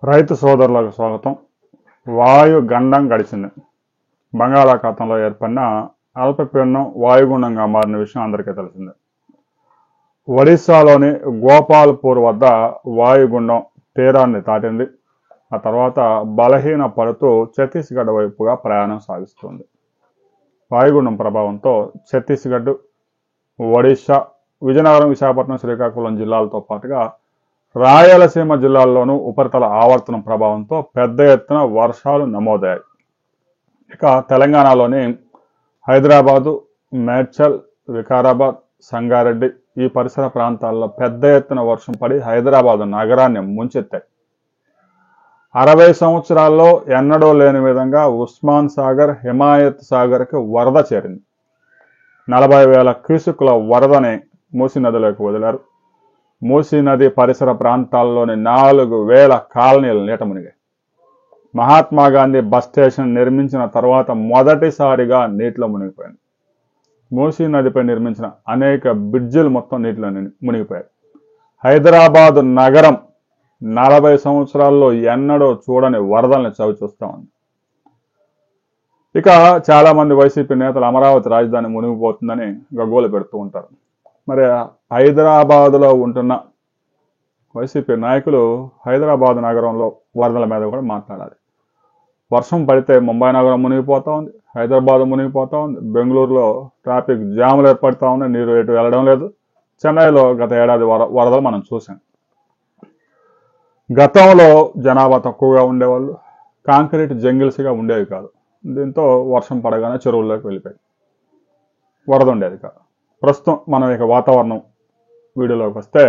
రైతు సోదరులకు స్వాగతం. వాయు గండం గడిచింది. బంగాళాఖాతంలో ఏర్పడిన అల్పపీడనం వాయుగుండంగా మారిన విషయం అందరికీ తెలిసిందే. ఒడిశాలోని గోపాల్పూర్ వద్ద వాయుగుండం తీరాన్ని దాటింది. ఆ తర్వాత బలహీన పడుతూ ఛత్తీస్గఢ్ వైపుగా ప్రయాణం సాగిస్తుంది. వాయుగుండం ప్రభావంతో ఛత్తీస్గఢ్, ఒడిశా, విజయనగరం, విశాఖపట్నం, శ్రీకాకుళం జిల్లాలతో పాటుగా రాయలసీమ జిల్లాల్లోనూ ఉపరితల ఆవర్తనం ప్రభావంతో పెద్ద ఎత్తున వర్షాలు నమోదయ్యాయి. ఇక తెలంగాణలోని హైదరాబాదు, మేడ్చల్, వికారాబాద్, సంగారెడ్డి ఈ పరిసర ప్రాంతాల్లో పెద్ద ఎత్తున వర్షం పడి హైదరాబాద్ నగరాన్ని ముంచెత్తాయి. 60 సంవత్సరాల్లో ఎన్నడూ లేని విధంగా ఉస్మాన్ సాగర్, హిమాయత్ సాగర్కి వరద చేరింది. 40,000 క్యూసెక్కుల వరదని మూసీ నదిలోకి వదిలారు. మూసీ నది పరిసర ప్రాంతాల్లోని 4,000 కాలనీలు నీట మునిగాయి. మహాత్మాగాంధీ బస్ స్టేషన్ నిర్మించిన తర్వాత మొదటిసారిగా నీటిలో మునిగిపోయింది. మూసీ నదిపై నిర్మించిన అనేక బ్రిడ్జిలు మొత్తం నీటిలో మునిగిపోయాయి. హైదరాబాద్ నగరం 40 సంవత్సరాల్లో ఎన్నడూ చూడని వరదల్ని చవిచూస్తా ఉంది. ఇక చాలా మంది వైసీపీ నేతలు అమరావతి రాజధాని మునిగిపోతుందని గగ్గోలు పెడుతూ ఉంటారు. మరి హైదరాబాదులో ఉంటున్న వైసీపీ నాయకులు హైదరాబాద్ నగరంలో వరదల మీద కూడా మాట్లాడాలి. వర్షం పడితే ముంబై నగరం మునిగిపోతా ఉంది, హైదరాబాద్ మునిగిపోతా ఉంది, బెంగళూరులో ట్రాఫిక్ జాములు ఏర్పడుతూ ఉంది, నీరు ఎటు వెళ్ళడం లేదు. చెన్నైలో గత ఏడాది వరదలు మనం చూసాం. గతంలో జనాభా తక్కువగా ఉండేవాళ్ళు, కాంక్రీట్ జంగిల్స్గా ఉండేవి కాదు. దీంతో వర్షం పడగానే చెరువుల్లోకి వెళ్ళిపోయి వరద ఉండేది కాదు. ప్రస్తుతం మనం ఇక వాతావరణం వీడియోలోకి వస్తే,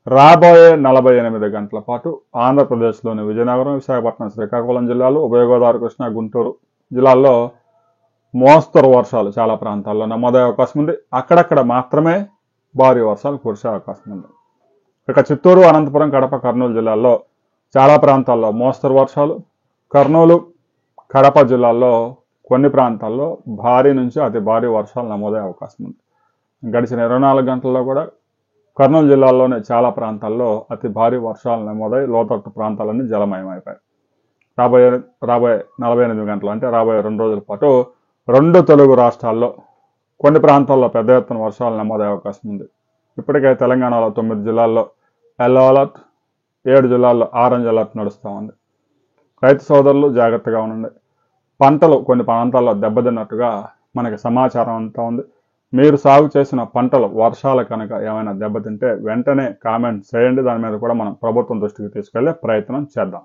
రాబోయే 48 గంటల పాటు ఆంధ్రప్రదేశ్లోని విజయనగరం, విశాఖపట్నం, శ్రీకాకుళం జిల్లాలు, ఉభయ గోదావరి, కృష్ణా, గుంటూరు జిల్లాల్లో మోస్తరు వర్షాలు చాలా ప్రాంతాల్లో నమోదయ్యే అవకాశం ఉంది. అక్కడక్కడ మాత్రమే భారీ వర్షాలు కురిసే అవకాశం ఉంది. ఇక చిత్తూరు, అనంతపురం, కడప, కర్నూలు జిల్లాల్లో చాలా ప్రాంతాల్లో మోస్తరు వర్షాలు, కర్నూలు, కడప జిల్లాల్లో కొన్ని ప్రాంతాల్లో భారీ నుంచి అతి భారీ వర్షాలు నమోదయ్యే అవకాశం ఉంది. గడిచిన 24 గంటల్లో కూడా కర్నూలు జిల్లాలోనే చాలా ప్రాంతాల్లో అతి భారీ వర్షాలు నమోదై లోతట్టు ప్రాంతాలన్నీ జలమయమైపోయాయి. రాబోయే 48 గంటలు అంటే రాబోయే 2 రోజుల పాటు 2 తెలుగు రాష్ట్రాల్లో కొన్ని ప్రాంతాల్లో పెద్ద ఎత్తున వర్షాలు నమోదయ్యే అవకాశం ఉంది. ఇప్పటికే తెలంగాణలో 9 జిల్లాల్లో ఎల్లో అలర్ట్, 7 జిల్లాల్లో ఆరెంజ్ అలర్ట్ నడుస్తూ ఉంది. రైతు సోదరులు జాగ్రత్తగా ఉండండి. పంటలు కొన్ని ప్రాంతాల్లో దెబ్బతిన్నట్టుగా మనకి సమాచారం అంతా ఉంది. మీరు సాగు చేసిన పంటలు వర్షాల కనుక ఏమైనా దెబ్బతింటే వెంటనే కామెంట్ చేయండి. దాని మీద కూడా మనం ప్రభుత్వం దృష్టికి తీసుకెళ్లే ప్రయత్నం చేద్దాం.